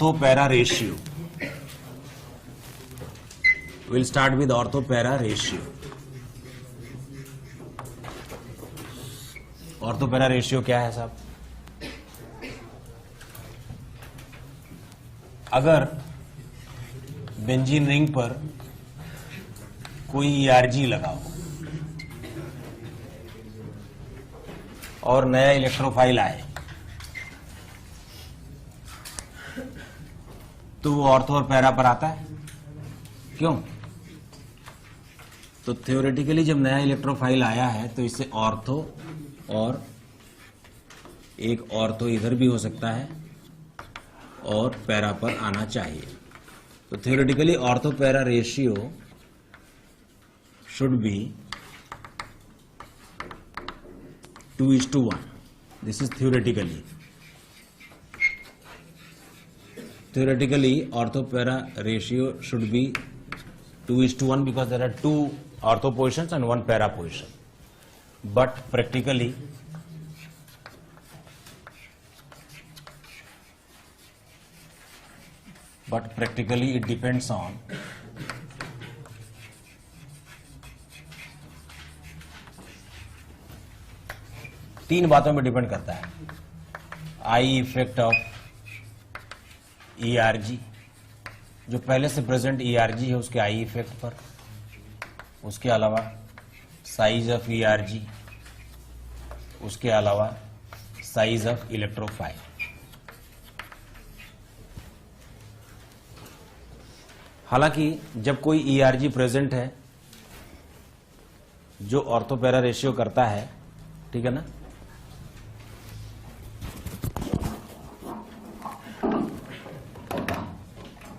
Ortho para ratio. We'll start with ortho para ratio. Ortho para ratio क्या है साहब? अगर बेंजीन रिंग पर कोई ERG लगाओ और नया इलेक्ट्रोफाइल आए तो वो ऑर्थो और पैरा पर आता है. क्यों? तो थ्योरेटिकली जब नया इलेक्ट्रोफाइल आया है तो इससे ऑर्थो और एक ऑर्थो इधर भी हो सकता है और पैरा पर आना चाहिए. तो theoretically ortho para ratio should be 2:1. This is theoretically. Theoretically, ortho para ratio should be 2:1 because there are two ortho positions and one para position. But practically, it depends on तीन बातों में depend करता है. I effect of ERG, जो पहले से present ERG है उसके आई इफेक्ट पर, उसके अलावा साइज ऑफ ERG, उसके अलावा साइज ऑफ इलेक्ट्रोफाइल. हालांकि जब कोई ERG प्रेजेंट है जो ऑर्थो पैरा रेशियो करता है, ठीक है ना,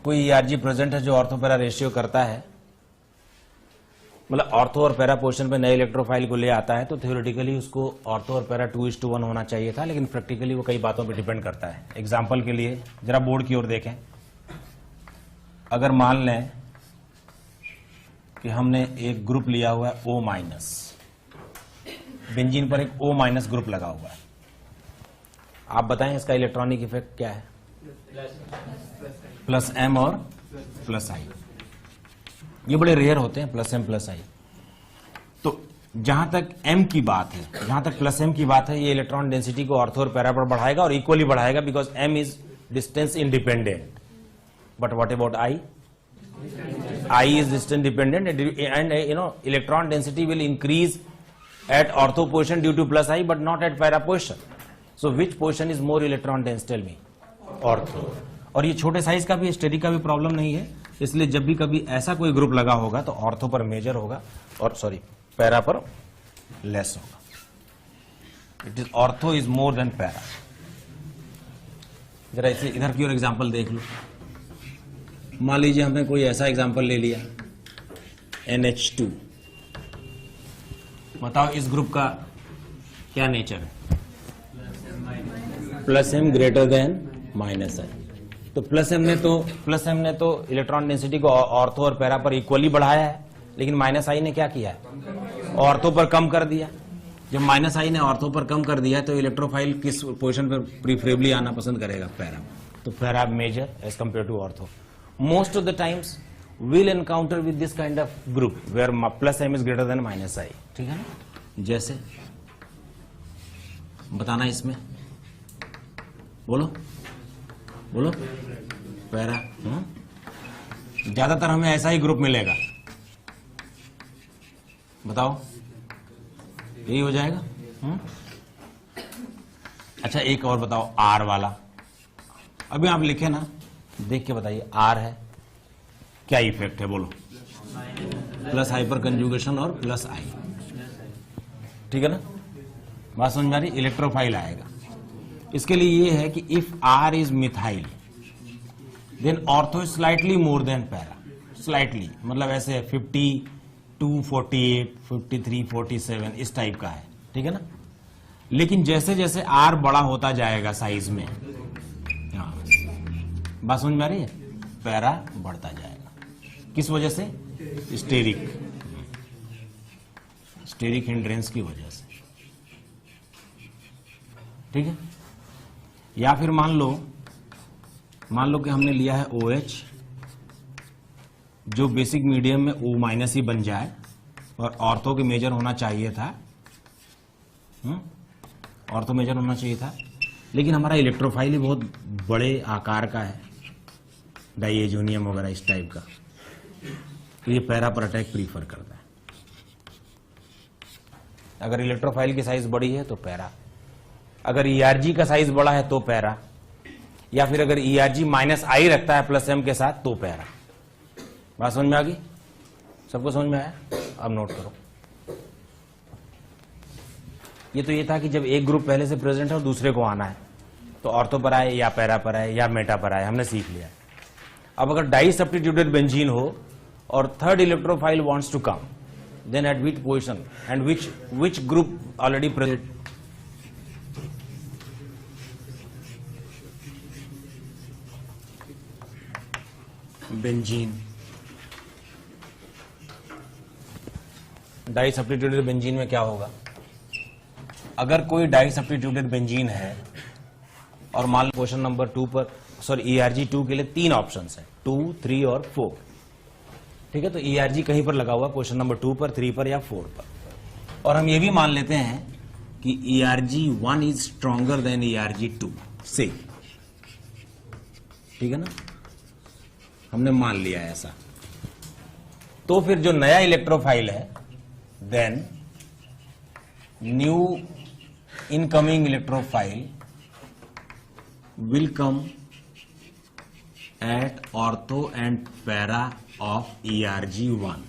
कोई ERG प्रेजेंट है जो ऑर्थो पैरा रेशियो करता है, मतलब ऑर्थो और पैरा पोजिशन पे नए इलेक्ट्रोफाइल को ले आता है, तो थ्योरेटिकली उसको ऑर्थो और पैरा 2:1 होना चाहिए था. लेकिन प्रैक्टिकली वो कई बातों पे डिपेंड करता है. एग्जांपल के लिए जरा बोर्ड की ओर देखें. अगर मान लें कि हमने एक ग्रुप लिया हुआ है O-, बेंजीन पर एक O- ग्रुप लगा हुआ है, आप बताएं इसका इलेक्ट्रॉनिक इफेक्ट क्या है? +M और +I. ये बड़े रेयर होते हैं +M +I. तो जहां तक M की बात है, जहां तक +M की बात है, ये इलेक्ट्रॉन डेंसिटी को ऑर्थो और पैरा पर बढ़ाएगा और इक्वली बढ़ाएगा because M is distance independent. But what about I? I is distance dependent and electron density will increase at ortho position due to +I but not at para position. So which position is more electron dense? Tell me. Ortho. और ये छोटे size का भी steric का भी problem नहीं है, इसलिए जब भी कभी ऐसा कोई ग्रुप लगा होगा तो ऑर्थो पर मेजर होगा और पैरा पर लेस होगा. It is ortho is more than para. जरा इसे इधर की ओर एग्जांपल देख लो. मान लीजिए हमने कोई ऐसा एग्जांपल ले लिया NH2. बताओ इस ग्रुप का क्या नेचर है? +M greater then -I. तो +M ने तो इलेक्ट्रॉन डेंसिटी को ऑर्थो और पैरा पर इक्वली बढ़ाया है, लेकिन -I ने क्या किया है? ऑर्थो पर कम कर दिया. जब -I ने ऑर्थो पर कम कर दिया तो इलेक्ट्रोफाइल किस पोजीशन पर प्रीफरेबली आना पसंद करेगा? पैरा. तो para major as compare to ortho. Most of the times we'll encounter with this kind of group where +M is greater than -I. ठीक है ना? जैसे बताना इसमें, बोलो पैरा. ज्यादातर हमें ऐसा ही ग्रुप मिलेगा. बताओ यही हो जाएगा. अच्छा एक और बताओ R वाला. अभी आप लिखे ना, देख के बताइए. R है, क्या इफेक्ट है बोलो? प्लस हाइपर कंजुगेशन और +I. ठीक है ना? बात समझ में आ रही? इलेक्ट्रोफाइल आएगा. इसके लिए ये है कि if R is methyl then ortho is slightly more than para. Slightly मतलब ऐसे 52, 48, 53, 47 इस टाइप का है. ठीक है ना? लेकिन जैसे जैसे R बड़ा होता जाएगा साइज में, बात समझ में आ रही है, पैरा बढ़ता जाएगा. किस वजह से? स्टेरिक हिंड्रेंस की वजह से. ठीक है? या फिर मान मान लो कि हमने लिया है OH, जो बेसिक मीडियम में O माइनस ही बन जाए और ऑर्थो के मेजर होना चाहिए था, ऑर्थो मेजर होना चाहिए था, लेकिन हमारा इलेक्ट्रोफाइल ही बहुत बड़े आकार का है, डाइएजोनियम वगैरह इस टाइप का, तो ये पैरा पर अटैक प्रीफर करता है। अगर इलेक्ट्रोफाइल की साइज बड़ी है तो पैरा, अगर ERG का साइज बड़ा है तो पैरा, या फिर अगर ERG माइनस आई रखता है प्लस M के साथ तो पैरा। बात समझ में आ गई? सबको समझ में आया? अब नोट करो। ये तो ये था कि जब एक ग्रुप पहले से प्रेजेंट है और दूसरे को आना है तो ऑर्थो पर आए या पैरा पर आए या मेटा पर आए, हमने सीख लिया। अब अगर डाई सब्स्टिट्यूटेड बेंजीन हो और third electrophile wants to come, then at which position and which group already present? Benzene, di substituted benzene में क्या होगा? अगर कोई डाई सब्स्टिट्यूटेड बेंजीन है और मान लो क्वेश्चन नंबर 2 पर, सॉरी ERG 2 के लिए 3 ऑप्शंस हैं, 2, 3 और 4, ठीक है? तो ERG कहीं पर लगा हुआ क्वेश्चन नंबर 2 पर, 3 पर या 4 पर, और हम ये भी मान लेते हैं कि ERG 1 is stronger then ERG 2 से, ठीक है ना? हमने मान लिया ऐसा। तो फिर जो नया इलेक्ट्रोफाइल है, then new incoming electrophile will come at ortho and para of ERG1।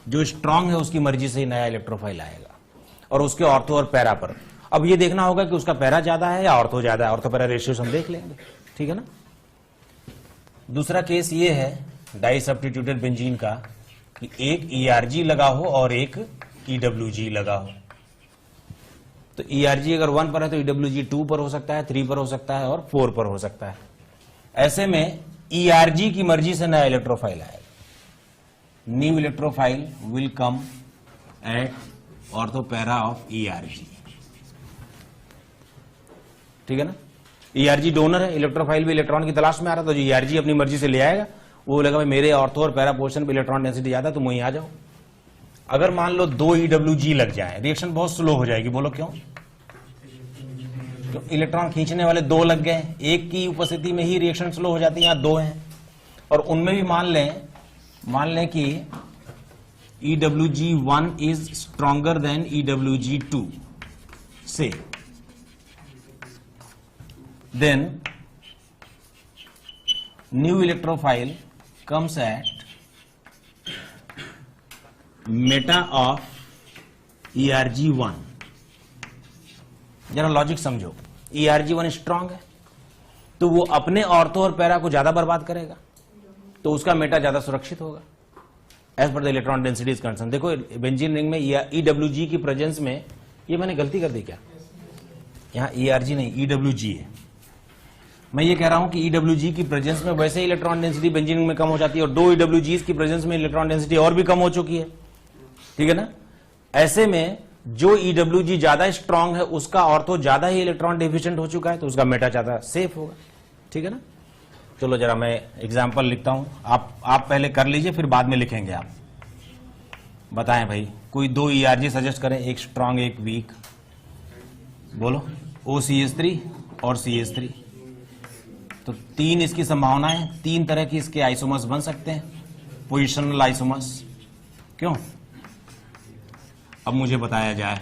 जो स्ट्रांग है उसकी मर्जी से ही नया इलेक्ट्रोफाइल आएगा और उसके ऑर्थो और पैरा पर। अब ये देखना होगा कि उसका पैरा ज्यादा है या ऑर्थो ज्यादा है, ऑर्थो पैरा रेशियो हम देख लेंगे, ठीक है ना? दूसरा केस ये है डाई सब्स्टिट्यूटेड बेंजीन का कि एक ERG लगा हो और एक EWG लगा हो। तो ERG अगर 1 पर है तो EWG 2 पर हो सकता है, 3 पर हो सकता है और 4 पर हो सकता है। ऐसे में ERG की मर्जी से नया इलेक्ट्रोफाइल आएगा। New electrophile will come at ortho para of ERG, ठीक है ना? ERG डोनर है, इलेक्ट्रोफाइल भी इलेक्ट्रॉन की तलाश में आ रहा था, तो जो ERG अपनी मर्जी से ले आएगा, वो बोलेगा भाई मेरे ऑर्थो और पैरा पोजीशन पे इलेक्ट्रॉन डेंसिटी ज्यादा, तुम वहीं आ जाओ। अगर मान लो 2 EWG लग जाए, रिएक्शन बहुत स्लो हो जाएगी। बोलो क्यों? तो इलेक्ट्रॉन खींचने वाले 2 लग गए, एक की उपस्थिति में ही रिएक्शन स्लो हो जाती है, यहां 2 हैं, और उनमें भी मान लें कि EWG 1 is stronger than EWG 2 से, then new electrophile comes at meta of ERG1। जरा लॉजिक समझो, ERG1 स्ट्रांग है तो वो अपने ऑर्थो और पैरा को ज्यादा बर्बाद करेगा, तो उसका मेटा ज्यादा सुरक्षित होगा एज पर the electron density is concern. देखो बेंजीन रिंग में EWG की प्रेजेंस में, ये मैंने गलती कर दी क्या? यहां ERG नहीं EWG है। मैं ये कह रहा हूं कि EWG की प्रेजेंस में वैसे ही इलेक्ट्रॉन डेंसिटी बेंजीन रिंग में कम हो जाती है, और 2 EWGs की प्रेजेंस में इलेक्ट्रॉन डेंसिटी और भी कम हो चुकी है, ठीक है ना? ऐसे में जो EWG ज्यादा स्ट्रांग है उसका ऑर्थो ज्यादा ही इलेक्ट्रॉन डेफिशिएंट हो चुका है, तो उसका मेटा ज्यादा सेफ होगा, ठीक है ना? चलो जरा मैं एग्जांपल लिखता हूं, आप पहले कर लीजिए, फिर बाद में लिखेंगे। आप बताएं भाई, कोई 2 ERG सजेस्ट करें, एक स्ट्रांग एक वीक। बोलो। OCH3 और CH3, तो 3 इसकी संभावनाएं, 3 तरह की इसके आइसोमर्स बन सकते हैं, पोजिशनल आइसोमर्स। क्यों? अब मुझे बताया जाए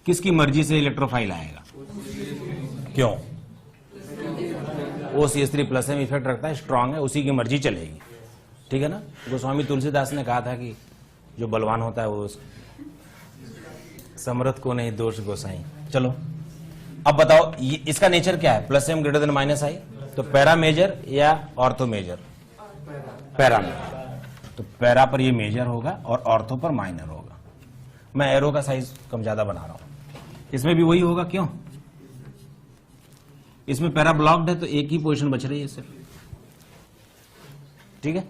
किसकी मर्जी से इलेक्ट्रोफाइल आएगा? क्यों? OCH3 प्लस M इफेक्ट रखता है, स्ट्रांग है, उसी की मर्जी चलेगी, ठीक है ना? गोस्वामी तुलसीदास ने कहा था कि जो बलवान होता है वो समर्थ को नहीं दोष गोसाई। चलो अब बताओ इसका नेचर क्या है? Plus M greater than minus I, तो पैरा मेजर या ऑर्थो मेजर? पैरा मेजर, तो पैरा पर ये मेजर होगा और ऑर्थो पर माइनर होगा। मैं एरो का साइज कम ज्यादा बना रहा हूं, इसमें भी वही होगा। क्यों? इसमें पैरा ब्लॉक्ड है तो एक ही पोजीशन बच रही है सिर्फ, ठीक है?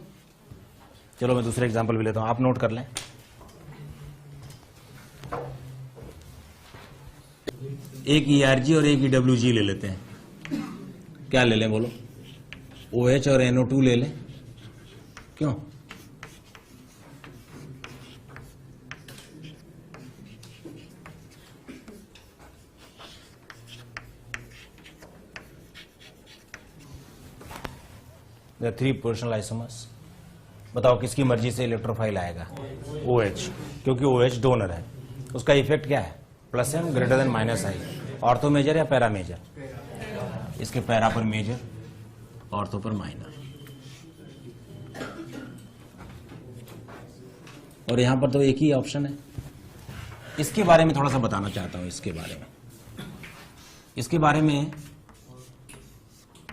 चलो मैं दूसरे एग्जांपल भी लेता हूं, आप नोट कर लें। एक ERG और एक EWG ले लेते हैं। क्या ले लें बोलो? OH और NO2 ले लें, क्यों? The 3 positional isomers. बताओ किसकी मर्जी से इलेक्ट्रोफाइल आएगा? OH, क्योंकि OH डोनर है। उसका इफेक्ट क्या है? Plus M greater than minus I. Ortho major या पैरा मेजर? इसके पैरा पर मेजर, ऑर्थो पर माइनर। और यहां पर तो एक ही ऑप्शन है। इसके बारे में थोड़ा सा बताना चाहता हूं। इसके बारे में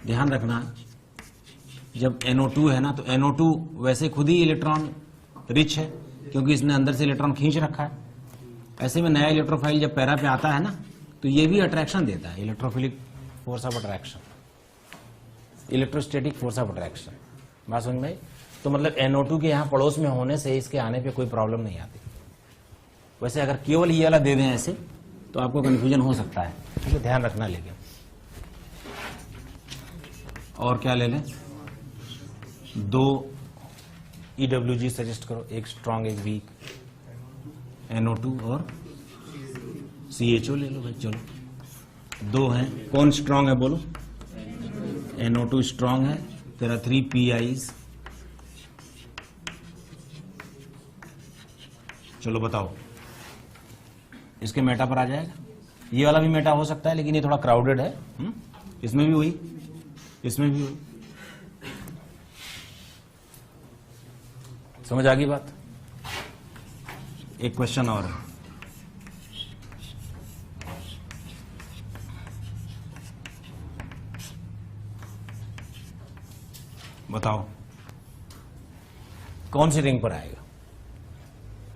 ध्यान रखना, जब NO2 है ना, तो NO2 वैसे खुद ही इलेक्ट्रॉन रिच है, क्योंकि इसने अंदर से इलेक्ट्रॉन खींच रखा है। ऐसे में नया इलेक्ट्रोफाइल जब पैरा पे आता है ना, तो ये भी अट्रैक्शन देता है, electrophilic force of attraction, electrostatic force of attraction. बात समझ में आई? तो मतलब NO2 के यहाँ पड़ोस में होने से इसके आने पे कोई प्रॉब्लम नहीं आती। वैसे अगर केवल ये वाला दे दें ऐसे, तो आपको कंफ्यूजन हो सकता है, ठीक है, ध्यान रखना। लेकिन और क्या ले लें? 2 EWG सजेस्ट करो, एक स्ट्रॉन्ग एक वीक। NO2 और CHO ले लो भाई। चलो 2 हैं, कौन स्ट्रॉन्ग है बोलो? NO2 स्ट्रॉन्ग है, तेरा 3 PIs। चलो बताओ, इसके मेटा पर आ जाएगा। ये वाला भी मेटा हो सकता है, लेकिन ये थोड़ा क्राउडेड है। इसमें भी वही, इसमें भी वही। समझ आ गई बात? एक क्वेश्चन और है, बताओ कौन सी रिंग पर आएगा?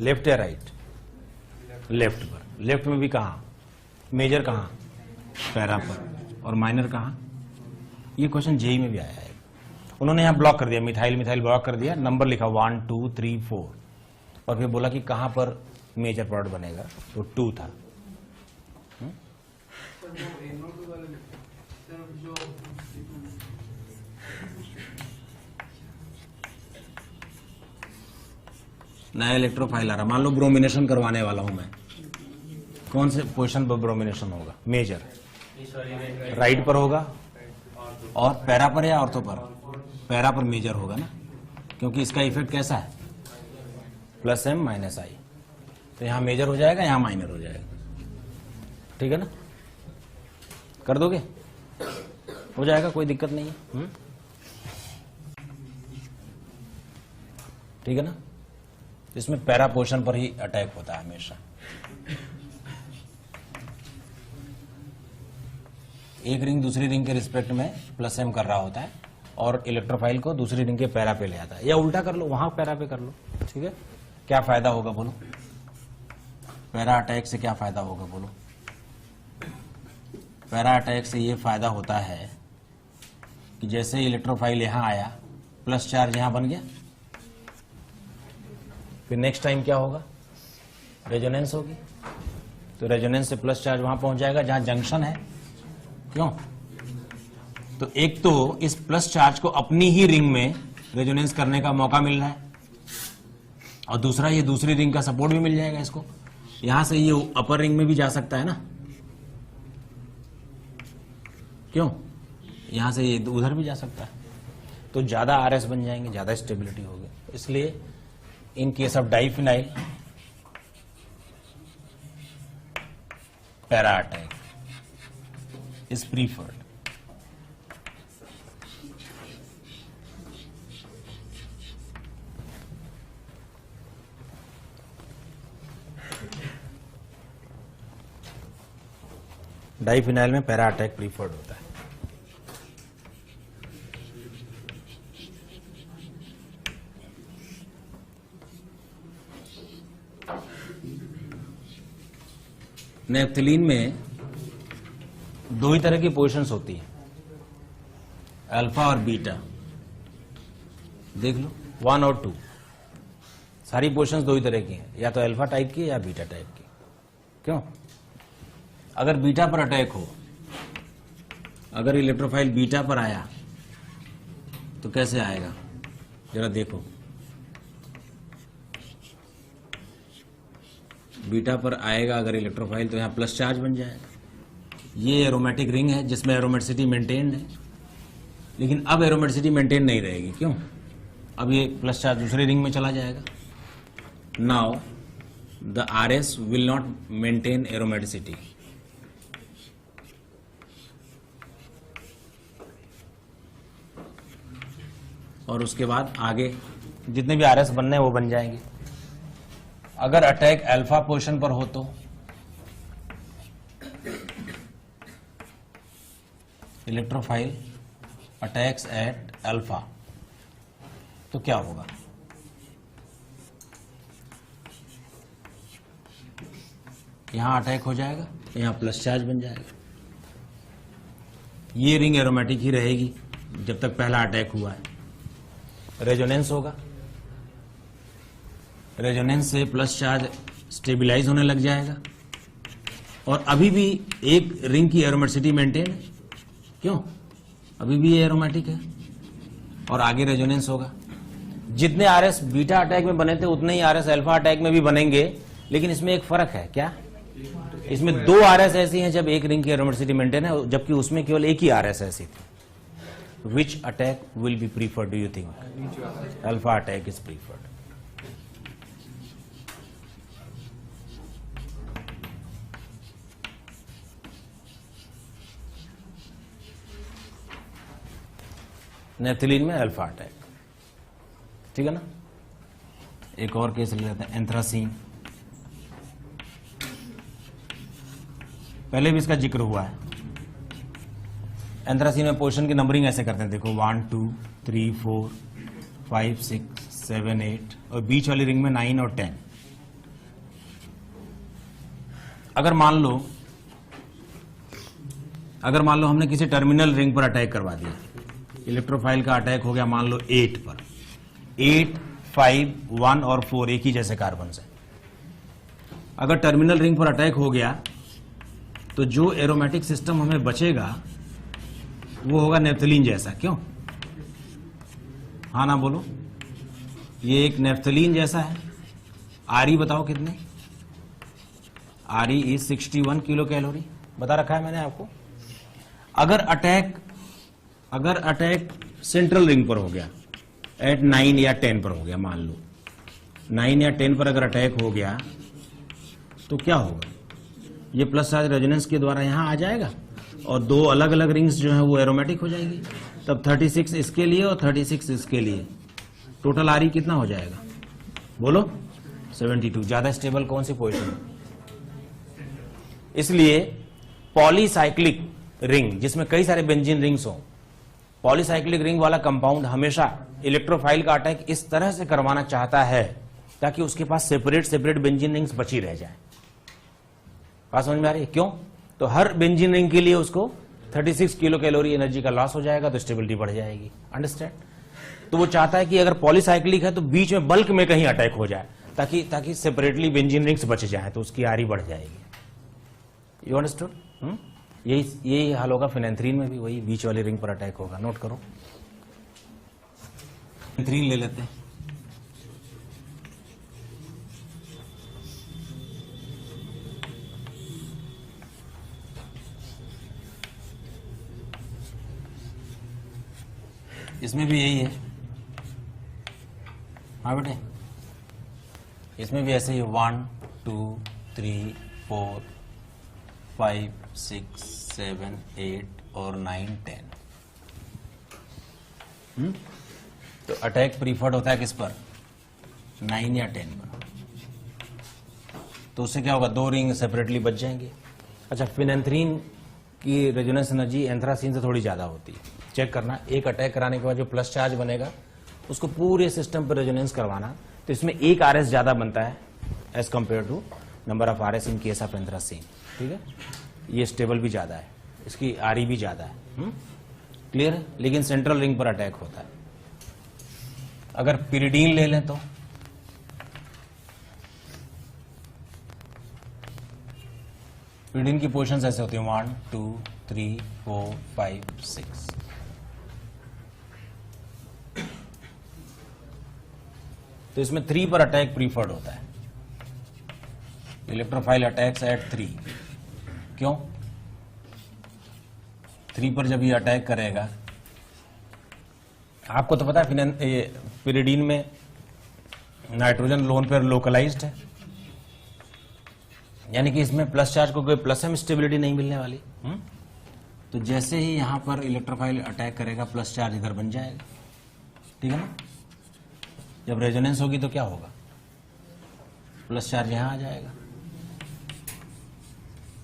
लेफ्ट या राइट? लेफ्ट पर। लेफ्ट में भी कहां? मेजर कहां? पैरा पर। और माइनर कहां? ये क्वेश्चन जेई में भी आया है। उन्होंने यहां ब्लॉक कर दिया, मिथाइल ब्लॉक कर दिया, नंबर लिखा 1 2 3 4, और फिर बोला कि कहां पर मेजर प्रोडक्ट बनेगा, तो 2 था। नया इलेक्ट्रोफाइल आ रहा, मान लो ब्रोमिनेशन करवाने वाला हूं मैं, कौन से पोजीशन पर ब्रोमिनेशन होगा? मेजर राइट पर होगा, और पैरा पर या ऑर्थो पर? पैरा पर मेजर होगा ना, क्योंकि इसका इफेक्ट कैसा है? Plus M minus I. तो यहां मेजर हो जाएगा, यहां माइनर हो जाएगा, ठीक है ना? कर दोगे? हो जाएगा, कोई दिक्कत नहीं है। ठीक है ना? इसमें पैरा पोर्शन पर ही अटैक होता है हमेशा। एक रिंग दूसरी रिंग के रिस्पेक्ट में प्लस एम कर रहा होता है, और इलेक्ट्रोफाइल को दूसरी रिंग के पैरा पे ले आता है, या उल्टा कर लो, वहां पैरा पे कर लो, ठीक है? क्या फायदा होगा बोलो? पैरा अटैक से क्या फायदा होगा बोलो? पैरा अटैक से ये फायदा होता है कि जैसे इलेक्ट्रोफाइल यहां आया, प्लस चार्ज यहां बन गया, फिर नेक्स्ट टाइम क्या होगा? रेजोनेंस होगी। तो रेजोनेंस से प्लस चार्ज वहां पहुंच जाएगा जहां जंक्शन है। क्यों? तो एक तो इस प्लस चार्ज को अपनी ही रिंग में रेजोनेंस करने का मौका मिल रहा है, और दूसरा ये दूसरी रिंग का सपोर्ट भी मिल जाएगा इसको। यहां से ये अपर रिंग में भी जा सकता है ना, क्यों? यहां से ये उधर भी जा सकता है, तो ज्यादा आरएस बन जाएंगे, ज्यादा स्टेबिलिटी होगी। इसलिए इन case of diphenyl para attack is preferred. Diphenyl में पैरा अटैक प्रीफर्ड होता है। नेफ्थलीन में दो ही तरह की पोजीशंस होती है, अल्फा और बीटा। देख लो 1 और 2, सारी पोजीशंस दो ही तरह की हैं, या तो अल्फा टाइप की या बीटा टाइप की। क्यों? अगर बीटा पर अटैक हो, अगर इलेक्ट्रोफाइल बीटा पर आया तो कैसे आएगा, जरा देखो। बीटा पर आएगा अगर इलेक्ट्रोफाइल तो यहां प्लस चार्ज बन जाएगा। ये एरोमेटिक रिंग है जिसमें एरोमेटिसिटी मेंटेन्ड है, लेकिन अब एरोमेटिसिटी मेंटेन नहीं रहेगी। क्यों? अब ये प्लस चार्ज दूसरे रिंग में चला जाएगा। Now the RS will not maintain aromaticity. और उसके बाद आगे जितने भी RS बनने हैं वो बन जाएंगे। अगर अटैक अल्फा पोजीशन पर हो तो इलेक्ट्रोफाइल अटैक्स एट अल्फा, तो क्या होगा? यहां अटैक हो जाएगा, यहां प्लस चार्ज बन जाएगा। ये रिंग एरोमेटिक ही रहेगी जब तक पहला अटैक हुआ है। रेजोनेंस होगा, रेजोनेंस से प्लस चार्ज स्टेबिलाईज होने लग जाएगा, और अभी भी एक रिंग की एरोमेटिसिटी मेंटेन है। क्यों? अभी भी ये एरोमेटिक है, और आगे रेजोनेंस होगा। जितने RS बीटा अटैक में बने थे उतने ही RS अल्फा अटैक में भी बनेंगे, लेकिन इसमें एक फर्क है। क्या? इसमें 2 RS ऐसी हैं जब एक रिंग की एरोमेटिसिटी मेंटेन है, जबकि उसमें केवल एक ही RS ऐसी थी। Which attack will be preferred, do you think? Alpha attack is preferred. नेथिलीन में अल्फा अटैक, ठीक है ना। एक और केस ले लेते हैं, एंथ्रासीन। पहले भी इसका जिक्र हुआ है। एंथ्रासीन में पोजीशन की नंबरिंग ऐसे करते हैं, देखो 1 2 3 4 5 6 7 8, और बीच वाली रिंग में 9 और 10। अगर मान लो हमने किसी टर्मिनल रिंग पर अटैक करवा दिया, इलेक्ट्रोफाइल का अटैक हो गया मान लो 8 पर, 8 5 1 और 4 एक ही जैसे कार्बन से। अगर टर्मिनल रिंग पर अटैक हो गया तो जो एरोमेटिक सिस्टम हमें बचेगा वो होगा नेफ्थलीन जैसा। क्यों? हाँ ना बोलो। ये एक नेफ्थलीन जैसा है। RE बताओ कितने? RE इज 61 किलो कैलोरी, बता रखा है मैंने आपको। अगर अटैक सेंट्रल रिंग पर हो गया, एट 9 या 10 पर हो गया, मान लो 9 या 10 पर अगर अटैक हो गया तो क्या होगा? ये प्लस चार्ज रेजोनेंस के द्वारा यहां आ जाएगा, और 2 अलग अलग रिंग्स जो है वो एरोमेटिक हो जाएगी। तब 36 इसके लिए और 36 इसके लिए, टोटल RE कितना हो जाएगा बोलो? 72। ज्यादा स्टेबल कौन सी पोजीशन? इसलिए पॉलीसाइक्लिक रिंग जिसमें कई सारे बेंजीन रिंग्स हो, पॉलीसाइक्लिक रिंग वाला कंपाउंड हमेशा इलेक्ट्रोफाइल का अटैक इस तरह से करवाना चाहता है ताकि उसके पास सेपरेट बेंजीन रिंग्स बची रह जाए। बात समझ में आ रही है? क्यों? तो हर बेंजीन रिंग के लिए उसको 36 किलो कैलोरी एनर्जी का लॉस हो जाएगा, तो स्टेबिलिटी बढ़ जाएगी। अंडरस्टैंड? तो वो चाहता है कि अगर पॉलीसाइक्लिक है तो बीच में बल्क में कहीं अटैक हो जाए ताकि सेपरेटली बेंजीन रिंग्स बच जाए, तो उसकी RE बढ़ जाएगी। You understood? यही हाल होगा फिनेंथ्रीन में भी, वही बीच वाली रिंग पर अटैक होगा। नोट करो, फिनेंथ्रीन ले लेते हैं। इसमें भी यही है। हाँ बेटे, इसमें भी ऐसे ही 1 2 3 4 5 6 7 8 और 9 10। तो अटैक प्रीफर्ड होता है किस पर? 9 या 10 पर। तो उससे क्या होगा? 2 रिंग सेपरेटली बच जाएंगे। अच्छा, फिनेंथ्रीन की रेजोनेंस एनर्जी एंथ्रासीन से थोड़ी ज्यादा होती है। चेक करना, एक अटैक कराने के बाद जो प्लस चार्ज बनेगा उसको पूरे सिस्टम पर रेजोनेंस करवाना, तो इसमें एक RS ज्यादा बनता है as compare to number of RS in case of anthracene. ठीक है, ये स्टेबल भी ज्यादा है, इसकी RE भी ज्यादा है। क्लियर है? लेकिन सेंट्रल रिंग पर अटैक होता है। अगर पिरिडीन ले लें तो पिरिडिन की पोजीशंस ऐसे होती हैं 1 2 3 4 5 6। तो इसमें 3 पर अटैक प्रीफर्ड होता है। Electrophile attacks at 3। क्यों? 3 पर जब ये अटैक करेगा, आपको तो पता है पिरिडीन में नाइट्रोजन लोन पेयर लोकलाइज्ड है, यानी कि इसमें प्लस चार्ज को कोई प्लस एम स्टेबिलिटी नहीं मिलने वाली। तो जैसे ही यहां पर इलेक्ट्रोफाइल अटैक करेगा, प्लस चार्ज इधर बन जाएगा, ठीक है ना। जब रेजोनेंस होगी तो क्या होगा, प्लस चार्ज यहां आ जाएगा।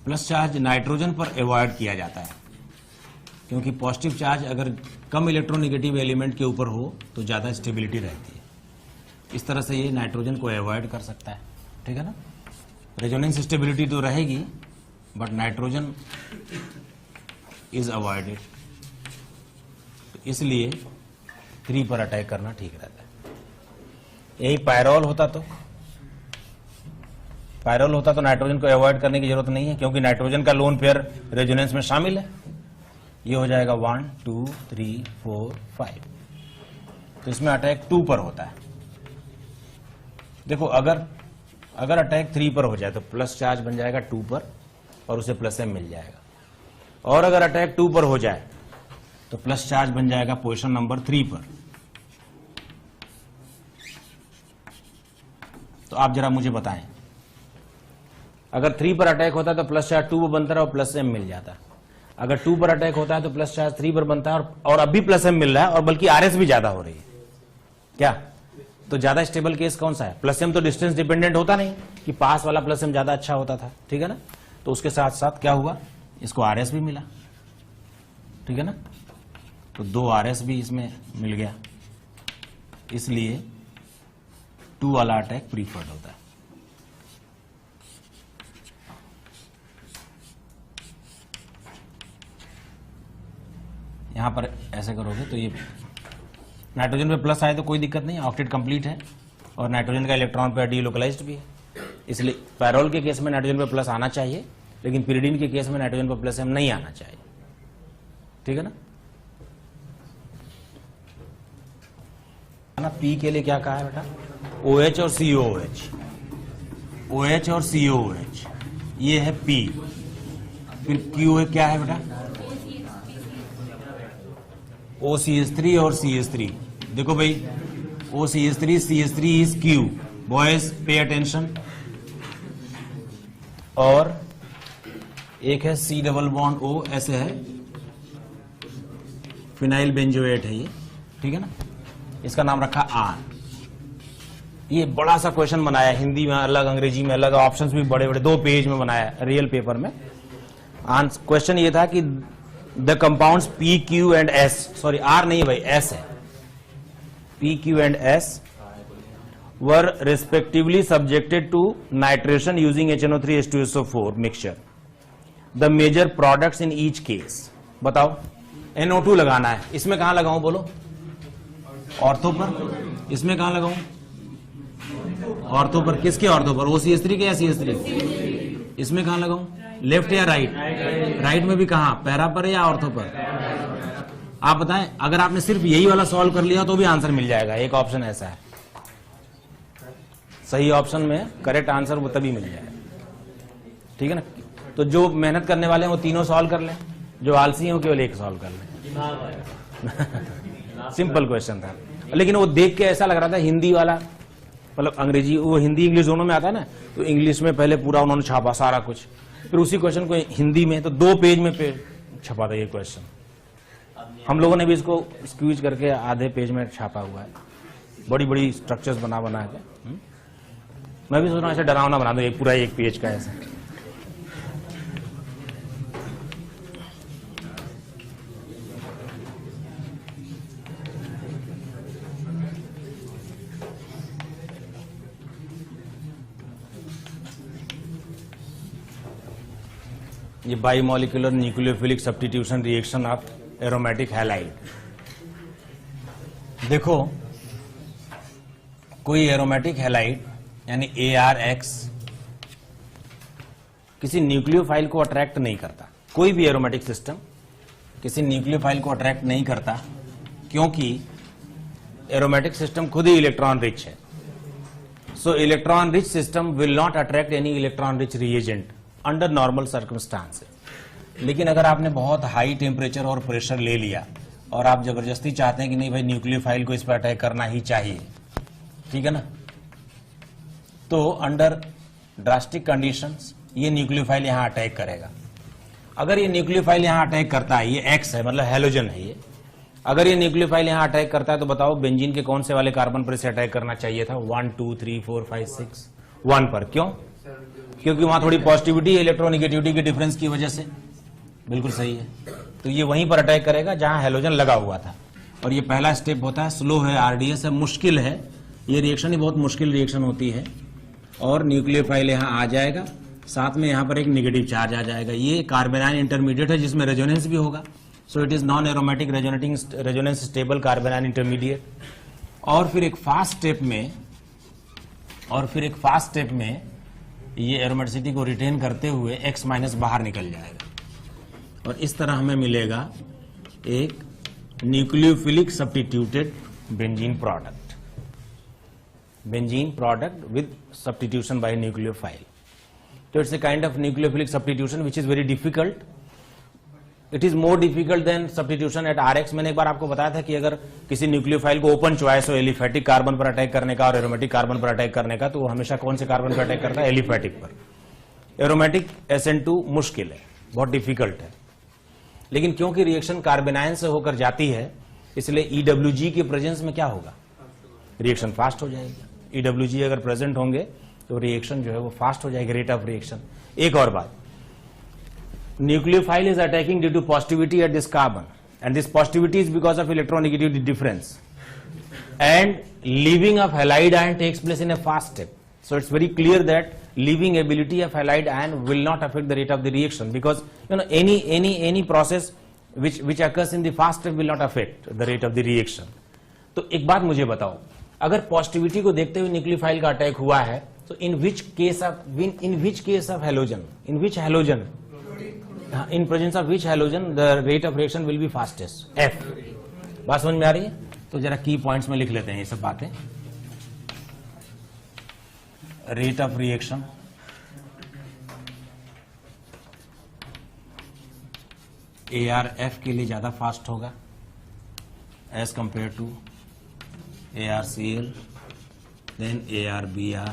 प्लस चार्ज नाइट्रोजन पर अवॉइड किया जाता है, क्योंकि पॉजिटिव चार्ज अगर कम इलेक्ट्रोनेगेटिव एलिमेंट के ऊपर हो तो ज्यादा स्टेबिलिटी रहती है। इस तरह से ये नाइट्रोजन को अवॉइड कर सकता है, ठीक है ना। रेजोनेंस स्टेबिलिटी तो रहेगी, बट नाइट्रोजन इज अवॉइडेड। तो इसलिए 3 पर अटैक करना ठीक रहता है। यही पायरोल होता तो नाइट्रोजन को अवॉइड करने की जरूरत नहीं है, क्योंकि नाइट्रोजन का लोन पेयर रेजोनेंस में शामिल है। ये हो जाएगा 1 2 3 4 5। तो इसमें अटैक 2 पर होता है। देखो, अगर अटैक 3 पर हो जाए तो प्लस चार्ज बन जाएगा 2 पर और उसे प्लस एम मिल जाएगा, और अगर अटैक 2 पर हो जाए तो प्लस चार्ज बन जाएगा पोजीशन नंबर 3 पर। तो आप जरा मुझे बताएं, अगर 3 पर अटैक होता है तो प्लस चार्ज 2 पर बनता है और प्लस एम मिल जाता। अगर 2 पर अटैक होता है तो प्लस चार्ज 3 पर बनता है और अब भी प्लस एम मिल रहा है, और बल्कि आरएस भी ज्यादा हो रही है। क्या? तो ज्यादा स्टेबल केस कौन सा है? प्लस एम तो डिस्टेंस डिपेंडेंट होता नहीं कि पास वाला प्लस एम ज्यादा अच्छा होता था, ठीक है ना। तो उसके साथ साथ क्या हुआ, इसको आरएस भी मिला, ठीक है ना। तो 2 आरएस भी इसमें मिल गया, इसलिए 2 वाला अटैक प्रीफर्ड होता है। यहां पर ऐसे करोगे तो ये नाइट्रोजन पे प्लस आए तो कोई दिक्कत नहीं, ऑक्टेट कंप्लीट है और नाइट्रोजन का इलेक्ट्रॉन पेयर डीलोकलाइज्ड भी है। इसलिए पैरोल के केस में नाइट्रोजन पे प्लस आना चाहिए, लेकिन पिरिडीन के केस में नाइट्रोजन पे प्लस एम नहीं आना चाहिए, ठीक है ना। पी के लिए क्या कहा है बेटा? OH और COOH, OH और COOH, ये है P। फिर Q क्या है बेटा? OCH3 और CH3। देखो भाई, OCH3 CH3 is Q। Boys pay attention. और एक है C डबल बॉन्ड O, ऐसे है, फिनाइल बेंजोएट है ये, ठीक है ना। इसका नाम रखा आर। ये बड़ा सा क्वेश्चन बनाया, हिंदी में अलग, अंग्रेजी में अलग, ऑप्शंस भी बड़े बड़े 2 पेज में बनाया रियल पेपर में। क्वेश्चन ये था कि the compounds P, Q and S, sorry R नहीं भाई, S है, P, Q and S were respectively subjected to nitration using HNO3H2SO4 mixture. The major products in each case. बताओ, NO2 लगाना है, इसमें कहां लगाऊं बोलो? ऑर्थो पर। इसमें कहां लगाऊं? ऑर्थो पर। किसके ऑर्थो पर? OCH3 के या CH3? इसमें कहां लगाऊं? लेफ्ट या राइट? राइट में भी कहां? पैरा पर या ऑर्थो पर? आप बताएं, अगर आपने सिर्फ यही वाला सॉल्व कर लिया तो भी आंसर मिल जाएगा। एक ऑप्शन ऐसा है, सही ऑप्शन में करेक्ट आंसर वो तभी मिल जाएगा, ठीक है ना। तो जो मेहनत करने वाले हैं वो तीनों सॉल्व कर लें, जो आलसी हैं वो केवल एक सॉल्व कर लें। सिंपल क्वेश्चन था, लेकिन वो देख के ऐसा लग रहा था हिंदी वाला, मतलब अंग्रेजी, वो हिंदी इंग्लिश दोनों में आता है ना, तो इंग्लिश में पहले पूरा उन्होंने छापा सारा कुछ, फिर उसी क्वेश्चन को हिंदी में तो 2 पेज में छपा था ये क्वेश्चन। हम लोगों ने भी इसको स्क्वीज करके आधे पेज में छापा हुआ है, बड़ी बड़ी स्ट्रक्चर्स बना के। मैं भी सोच रहा हूँ ऐसे डरावना बना दो, एक पूरा 1 पेज का ऐसा। ये bimolecular nucleophilic substitution reaction of aromatic halide. देखो, कोई एरोमेटिक हैलाइड यानी ARX किसी न्यूक्लियोफाइल को अट्रैक्ट नहीं करता। कोई भी एरोमेटिक सिस्टम किसी न्यूक्लियोफाइल को अट्रैक्ट नहीं करता, क्योंकि एरोमेटिक सिस्टम खुद ही इलेक्ट्रॉन रिच है। सो electron rich system will not attract any electron rich reagent under normal circumstances. लेकिन अगर आपने बहुत हाई टेम्परेचर और प्रेशर ले लिया और आप जबरदस्ती चाहते हैं कि नहीं भाई न्यूक्लियोफाइल को इस पर अटैक करना ही चाहिए, ठीक है ना, तो अंडर ड्रास्टिक कंडीशंस ये न्यूक्लियोफाइल यहां अटैक करेगा। अगर ये न्यूक्लियोफाइल यहां अटैक करता है, ये एक्स है मतलब हैलोजन है ये, अगर ये न्यूक्लियोफाइल यहां अटैक करता है तो बताओ बेंजीन के कौन से वाले कार्बन पर इसे अटैक करना चाहिए था? 1 2 3 4 5 6 1 पर। क्यों? क्योंकि वहां थोड़ी पॉजिटिविटी इलेक्ट्रोनिगेटिविटी के डिफरेंस की वजह से। बिल्कुल सही है। तो ये वहीं पर अटैक करेगा जहां हैलोजन लगा हुआ था। और ये पहला स्टेप होता है, स्लो है, आरडीएस है, मुश्किल है, ये रिएक्शन ही बहुत मुश्किल रिएक्शन होती है। और न्यूक्लियोफाइल यहां आ जाएगा, साथ में यहां पर एक नेगेटिव चार्ज आ जाएगा। ये कार्बेनाइन इंटरमीडिएट है जिसमें रेजोनेंस भी होगा। So it is non aromatic resonance stable कार्बेनाइन intermediate. और फिर एक फास्ट स्टेप में ये एरोमेटिसिटी को रिटेन करते हुए X माइनस बाहर निकल जाएगा और इस तरह हमें मिलेगा एक nucleophilic substituted benzene product with substitution by nucleophile. तो it's a kind of nucleophilic substitution which is very difficult. It is more difficult than substitution at RX। मैंने एक बार आपको बताया था कि अगर किसी न्यूक्लियोफाइल को ओपन चॉइस हो एलिफेटिक कार्बन पर अटैक करने का और एरोमेटिक कार्बन पर अटैक करने का, तो वो हमेशा कौन से कार्बन पर अटैक करता है? एलिफेटिक पर। एरोमेटिक SN2 मुश्किल है, बहुत डिफिकल्ट है। लेकिन क्योंकि रिएक्शन कार्बेनाइन से होकर जाती है, इसलिए EWG के प्रेजेंस में क्या होगा? रिएक्शन फास्ट हो जाएगी। EWG अगर प्रेजेंट होंगे तो रिएक्शन जो है वो फास्ट हो जाएगी, रेट ऑफ रिएक्शन। एक और बात, nucleophile is attacking due to positivity at this carbon, and this positivity is because of electronegativity difference, and leaving of halide ion takes place in a fast step. So it's very clear that leaving ability of halide ion will not affect the rate of the reaction, because any process which occurs in the fast step will not affect the rate of the reaction. तो एक बात मुझे बताओ, अगर positivity को देखते हुए nucleophile का अटैक हुआ है, तो in which case of halogen, in presence of which halogen the rate of reaction will be fastest? F. बात समझ में आ रही है? तो जरा की पॉइंट्स में लिख लेते हैं ये सब बातें। रेट ऑफ रिएक्शन ARF के लिए ज्यादा फास्ट होगा as compare to ARCl, then ARBr,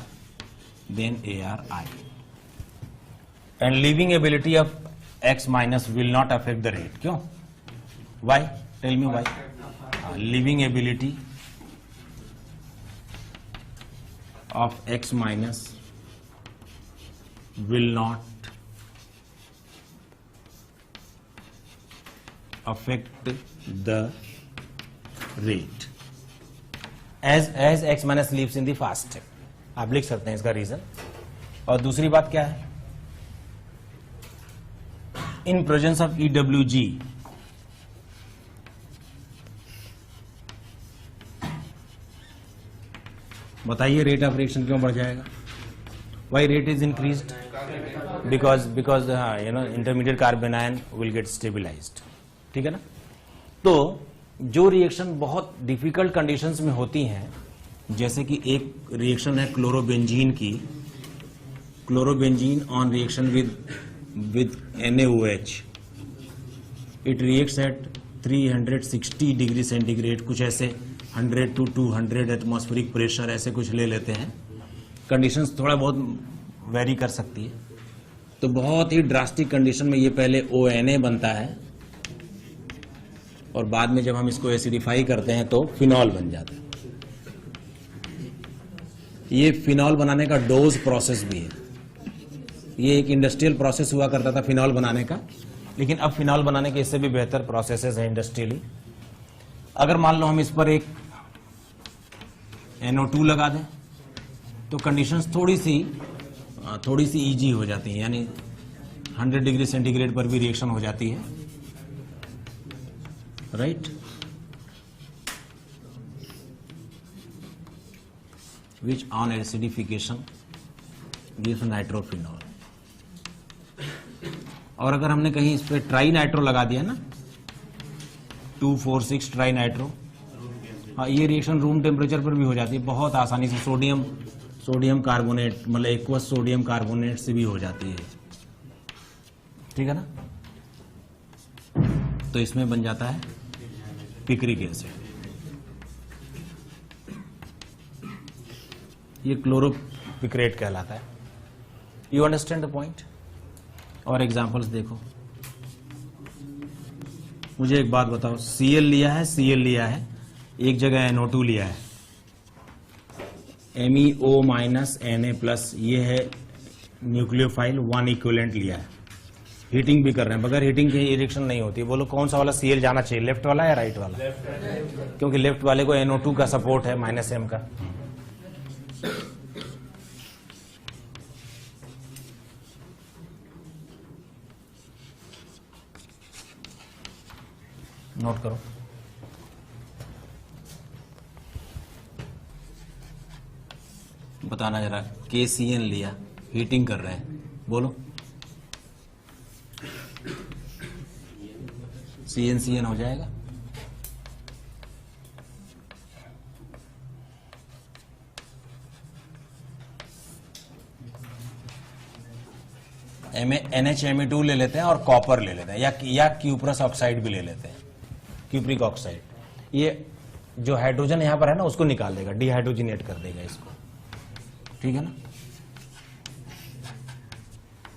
then ARI. And leaving ability of X minus will not affect the rate. क्यों? Why? Tell me why. Leaving ability of X minus will not affect the rate as X minus leaves in the fast step. आप लिख सकते हैं इसका reason. और दूसरी बात क्या है? In presence of EWG, बताइए रेट ऑफ रिएक्शन क्यों बढ़ जाएगा? Why rate is increased? Because intermediate carbon ion will get stabilized. ठीक है ना? तो जो रिएक्शन बहुत डिफिकल्ट कंडीशंस में होती हैं, जैसे कि एक रिएक्शन है क्लोरोबेंजीन की, chlorobenzene on reaction with NaOH, it reacts at 360 degree centigrade, कुछ ऐसे 100 to 200 एटमॉस्फेरिक प्रेशर, ऐसे कुछ ले लेते हैं। कंडीशंस थोड़ा बहुत वेरी कर सकती है। तो बहुत ही ड्रास्टिक कंडीशन में ये पहले ONA बनता है और बाद में जब हम इसको एसिडिफाई करते हैं तो फिनॉल बन जाता है। ये फिनॉल बनाने का डोज प्रोसेस भी है। ये एक इंडस्ट्रियल प्रोसेस हुआ करता था फिनॉल बनाने का, लेकिन अब फिनॉल बनाने के इससे भी बेहतर प्रोसेसेस हैं इंडस्ट्रियली। अगर मान लो हम इस पर एक NO2 लगा दें तो कंडीशंस थोड़ी सी इजी हो जाती हैं, यानी 100 डिग्री सेंटीग्रेड पर भी रिएक्शन हो जाती है, right? Which on acidification gives nitrophenol. और अगर हमने कहीं इस पे ट्राई नाइट्रो लगा दिया ना, 2,4,6 ट्राई नाइट्रो, हाँ, ये रिएक्शन रूम टेम्परेचर पर भी हो जाती है बहुत आसानी से। सोडियम कार्बोनेट मतलब एक्वस सोडियम कार्बोनेट से भी हो जाती है, ठीक है ना। तो इसमें बन जाता है पिक्रिक एसिड, ये क्लोरोपिक्रेट कहलाता है। You understand the point. और एग्जांपल्स देखो, मुझे एक बात बताओ, Cl लिया है, एक जगह NO2 लिया है, MEO माइनस Na+, ये है न्यूक्लियोफाइल, 1 इक्विवेलेंट लिया है, हीटिंग भी कर रहे हैं, बगैर हीटिंग के रिएक्शन नहीं होती। बोलो कौन सा वाला Cl जाना चाहिए, लेफ्ट वाला या राइट वाला? क्योंकि लेफ्ट वाले को NO2 का सपोर्ट है, -M का। नोट करो, बताना जरा। KCN लिया, हीटिंग कर रहे हैं, बोलो CN हो जाएगा। NHMe2 ले लेते हैं और कॉपर ले लेते हैं, या क्यूप्रस ऑक्साइड भी ले लेते हैं, क्यूप्रिक ऑक्साइड। ये जो हाइड्रोजन यहां पर है ना, उसको निकाल देगा, डिहाइड्रोजिनेट कर देगा इसको, ठीक है ना।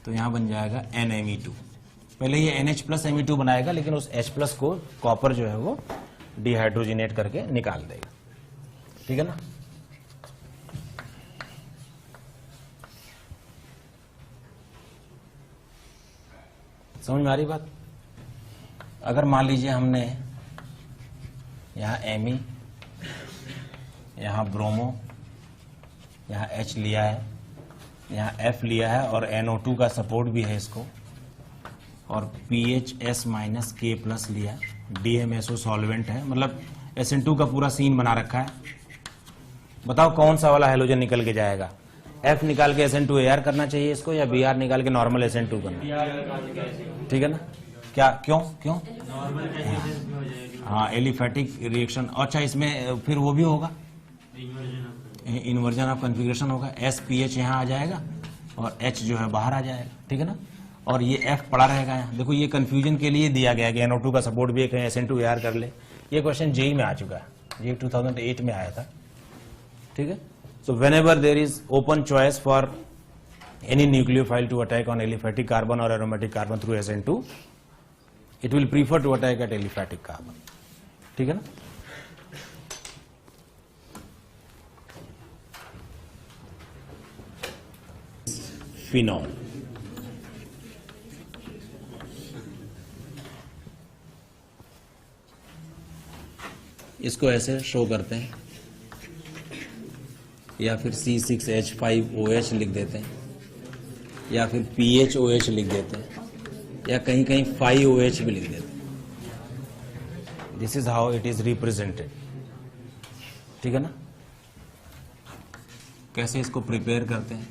तो यहां बन जाएगा NMe2। पहले ये NH+Me2 बनाएगा, लेकिन उस H+ को कॉपर जो है वो डिहाइड्रोजिनेट करके निकाल देगा, ठीक है ना। समझ में आ रही बात? अगर मान लीजिए हमने यहाँ Me, यहाँ ब्रोमो, यहाँ H लिया है, यहाँ F लिया है और NO2 का सपोर्ट भी है इसको, और PHS-K+ लिया, DMSO सॉल्वेंट है, मतलब SN2 का पूरा सीन बना रखा है। बताओ कौन सा वाला हैलोजन निकल के जाएगा? F निकाल के SN2AR करना चाहिए इसको, या Br निकाल के नॉर्मल SN2 करना, ठीक है ना। क्या क्यों हाँ, एलिफैटिक रिएक्शन। अच्छा, इसमें फिर वो भी होगा, इन्वर्जन ऑफ कॉन्फ़िगरेशन होगा, SPH यहाँ आ जाएगा और H जो है बाहर आ जाएगा, ठीक है ना। और ये F पड़ा रहेगा यहाँ। देखो ये कंफ्यूजन के लिए दिया गया कि NO2 का सपोर्ट भी है, SN2AR कर ले। ये क्वेश्चन JEE में आ चुका है, ये 2008 में आया था, ठीक है। So whenever there is open choice for any nucleophile to attack on aliphatic carbon और aromatic carbon through SN2, it will prefer to attack at aliphatic carbon, ठीक है ना। फिनॉल, इसको ऐसे शो करते हैं, या फिर C6H5OH लिख देते हैं, या फिर PHOH लिख देते हैं, या कहीं कहीं 5OH भी लिख देते हैं। This is how it is represented, ठीक है ना। कैसे इसको प्रिपेयर करते हैं?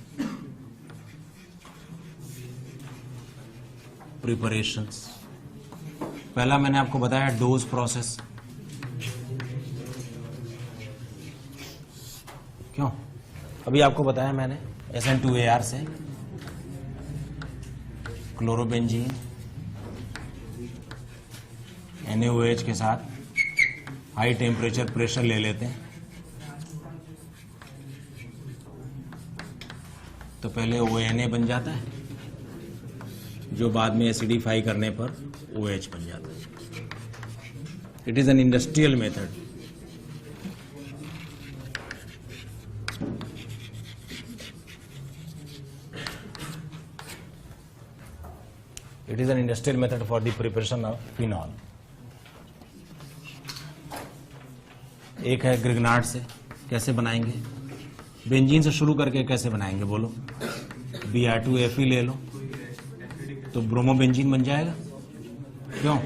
प्रिपरेशंस, पहला मैंने आपको बताया डोज प्रोसेस। क्यों? अभी आपको बताया मैंने SN2AR से क्लोरोबेंजीन NaOH के साथ हाई टेम्परेचर प्रेशर ले लेते हैं। तो पहले ONA बन जाता है, जो बाद में एसिडिफाई करने पर OH बन जाता है। It is an industrial method. It is an industrial method for the preparation of phenol. एक है ग्रिग्नार्ड से, कैसे बनाएंगे? बेंजीन से शुरू करके कैसे बनाएंगे बोलो? Br2Fe ले लो तो ब्रोमोबेंजीन बन जाएगा। क्यों?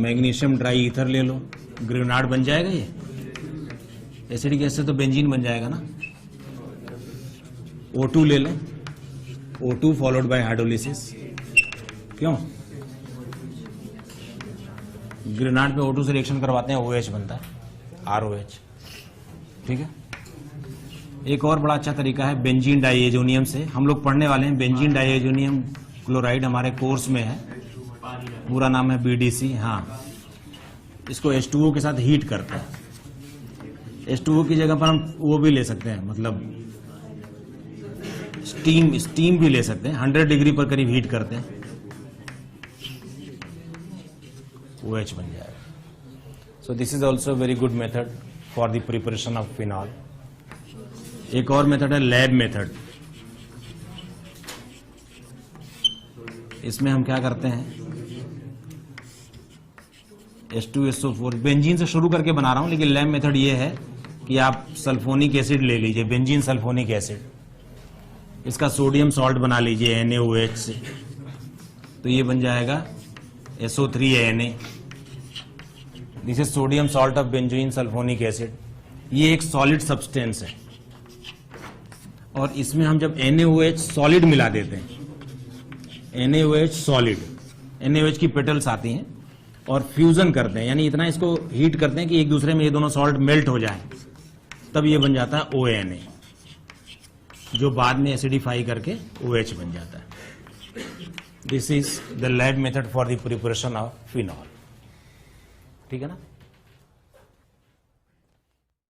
मैग्नीशियम ड्राई ईथर ले लो, ग्रिग्नार्ड बन जाएगा। ये एसिडिक एसिड तो बेंजीन बन जाएगा ना। O2 ले लो, O2 फॉलोड बाय हाइड्रोलिसिस, क्यों? ग्रेनाइट पे O2 से रिएक्शन करवाते हैं, OH बनता है, ROH। ठीक है। एक और बड़ा अच्छा तरीका है बेंजीन डाइएजोनियम से, हम लोग पढ़ने वाले हैं। बेंजीन डाइएजोनियम क्लोराइड हमारे कोर्स में है, पूरा नाम है BDC। हाँ, इसको H2O के साथ हीट करते हैं। H2O की जगह पर हम वो भी ले सकते हैं, मतलब स्टीम भी ले सकते हैं। 100 डिग्री पर करीब हीट करते हैं, OH बन जाएगा। So this is also very good method for the preparation of phenol. एक और मेथड है लैब मेथड। इसमें हम क्या करते हैं, H2SO4 बेंजीन से शुरू करके बना रहा हूं, लेकिन लैब मेथड ये है कि आप सल्फोनिक एसिड ले लीजिए, बेंजीन सल्फोनिक एसिड, इसका सोडियम सॉल्ट बना लीजिए NaOH से, तो ये बन जाएगा SO3Na। This is sodium salt of benzene sulphonic acid. ये एक सॉलिड सब्सटेंस है, और इसमें हम जब NaOH सॉलिड मिला देते हैं, NaOH सॉलिड, NaOH की पेटल्स आती हैं, और फ्यूजन करते हैं, यानी इतना इसको हीट करते हैं कि एक दूसरे में ये दोनों सॉल्ट मेल्ट हो जाए, तब ये बन जाता है ONA, जो बाद में एसिडिफाई करके OH बन जाता है। This is the lab method for the preparation of phenol. ठीक है ना।